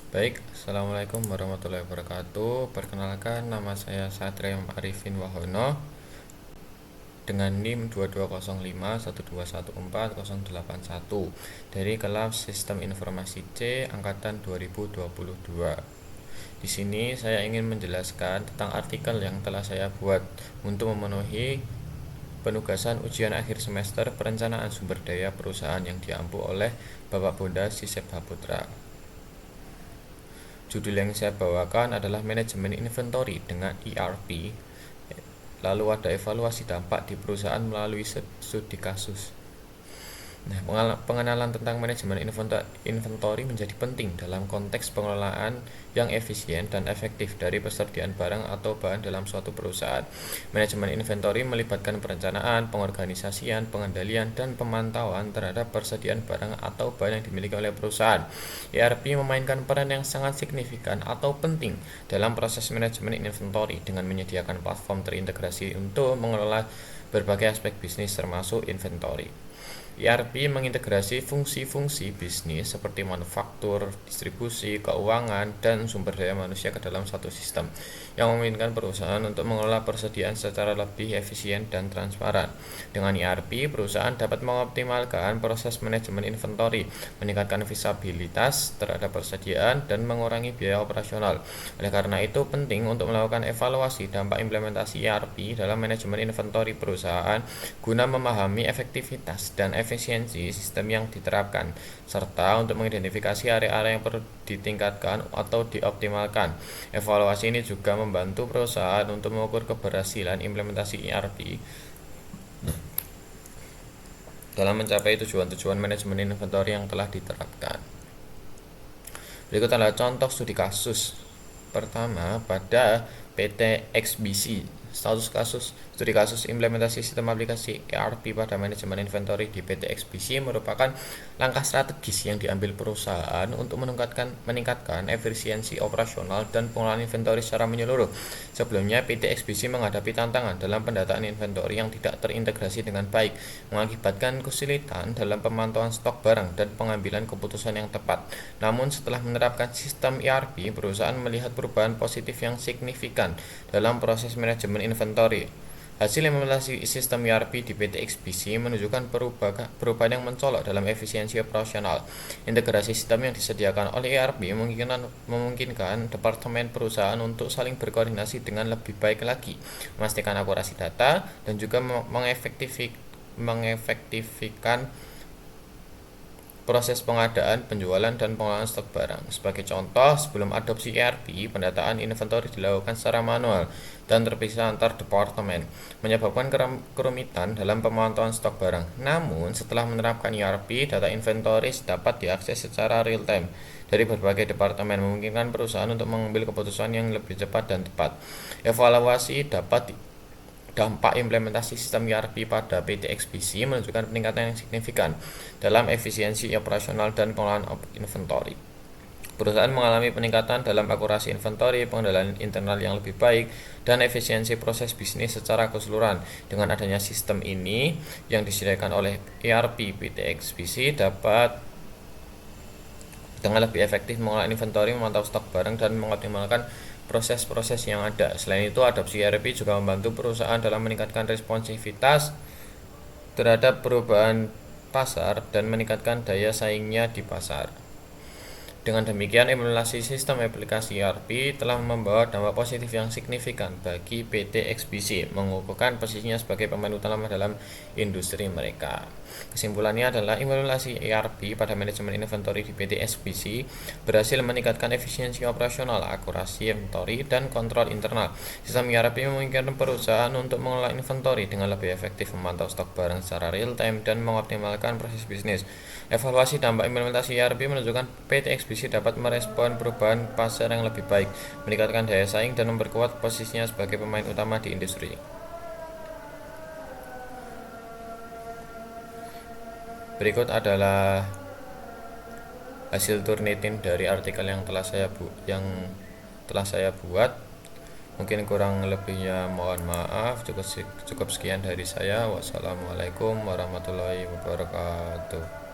Baik, Assalamualaikum warahmatullahi wabarakatuh. Perkenalkan, nama saya Satria Arifin Wahono dengan NIM 220512140081 dari kelas Sistem Informasi C angkatan 2022. Di sini saya ingin menjelaskan tentang artikel yang telah saya buat untuk memenuhi penugasan ujian akhir semester perencanaan sumber daya perusahaan yang diampu oleh Bapak Bonda Sisep Haputra. Judul yang saya bawakan adalah manajemen inventory dengan ERP. Lalu ada evaluasi dampak di perusahaan melalui studi kasus. Nah, pengenalan tentang manajemen inventory menjadi penting dalam konteks pengelolaan yang efisien dan efektif dari persediaan barang atau bahan dalam suatu perusahaan. Manajemen inventory melibatkan perencanaan, pengorganisasian, pengendalian, dan pemantauan terhadap persediaan barang atau bahan yang dimiliki oleh perusahaan. ERP memainkan peran yang sangat signifikan atau penting dalam proses manajemen inventory dengan menyediakan platform terintegrasi untuk mengelola berbagai aspek bisnis termasuk inventory. ERP mengintegrasi fungsi-fungsi bisnis seperti manufaktur, distribusi, keuangan, dan sumber daya manusia ke dalam satu sistem yang memungkinkan perusahaan untuk mengelola persediaan secara lebih efisien dan transparan. Dengan ERP, perusahaan dapat mengoptimalkan proses manajemen inventory, meningkatkan visibilitas terhadap persediaan, dan mengurangi biaya operasional. Oleh karena itu, penting untuk melakukan evaluasi dampak implementasi ERP dalam manajemen inventory perusahaan guna memahami efektivitas dan efisiensi sistem yang diterapkan, serta untuk mengidentifikasi area-area yang perlu ditingkatkan atau dioptimalkan. Evaluasi ini juga membantu perusahaan untuk mengukur keberhasilan implementasi ERP dalam mencapai tujuan-tujuan manajemen inventory yang telah diterapkan. Berikut adalah contoh studi kasus. Pertama, pada PT XBC, status kasus studi kasus implementasi sistem aplikasi ERP pada manajemen inventory di PT XBC merupakan langkah strategis yang diambil perusahaan untuk meningkatkan efisiensi operasional dan pengelolaan inventory secara menyeluruh. Sebelumnya, PT XBC menghadapi tantangan dalam pendataan inventory yang tidak terintegrasi dengan baik, mengakibatkan kesulitan dalam pemantauan stok barang dan pengambilan keputusan yang tepat. Namun, setelah menerapkan sistem ERP, perusahaan melihat perubahan positif yang signifikan dalam proses manajemen inventory. Hasil implementasi sistem ERP di PT XBC menunjukkan perubahan yang mencolok dalam efisiensi operasional. Integrasi sistem yang disediakan oleh ERP memungkinkan departemen perusahaan untuk saling berkoordinasi dengan lebih baik lagi, memastikan akurasi data, dan juga mengefektifkan proses pengadaan, penjualan, dan pengelolaan stok barang. Sebagai contoh, sebelum adopsi ERP, pendataan inventory dilakukan secara manual dan terpisah antar departemen, menyebabkan kerumitan dalam pemantauan stok barang. Namun, setelah menerapkan ERP, data inventory dapat diakses secara real time dari berbagai departemen, memungkinkan perusahaan untuk mengambil keputusan yang lebih cepat dan tepat. Evaluasi dampak implementasi sistem ERP pada PT XBC menunjukkan peningkatan yang signifikan dalam efisiensi operasional dan pengelolaan inventory. Perusahaan mengalami peningkatan dalam akurasi inventory, pengendalian internal yang lebih baik, dan efisiensi proses bisnis secara keseluruhan. Dengan adanya sistem ini yang disediakan oleh ERP, PT XBC dapat dengan lebih efektif mengelola inventory, memantau stok barang, dan mengoptimalkan proses-proses yang ada. Selain itu, adopsi ERP juga membantu perusahaan dalam meningkatkan responsivitas terhadap perubahan pasar dan meningkatkan daya saingnya di pasar. Dengan demikian, implementasi sistem aplikasi ERP telah membawa dampak positif yang signifikan bagi PT XBC, mengukuhkan posisinya sebagai pemain utama dalam industri mereka. Kesimpulannya adalah implementasi ERP pada manajemen inventory di PT XBC berhasil meningkatkan efisiensi operasional, akurasi inventory, dan kontrol internal. Sistem ERP memungkinkan perusahaan untuk mengelola inventory dengan lebih efektif, memantau stok barang secara real time, dan mengoptimalkan proses bisnis. Evaluasi dampak implementasi ERP menunjukkan PT XBC dapat merespon perubahan pasar yang lebih baik, meningkatkan daya saing, dan memperkuat posisinya sebagai pemain utama di industri. Berikut adalah hasil Turnitin dari artikel yang telah saya buat. Mungkin kurang lebihnya mohon maaf. Cukup sekian dari saya. Wassalamualaikum warahmatullahi wabarakatuh.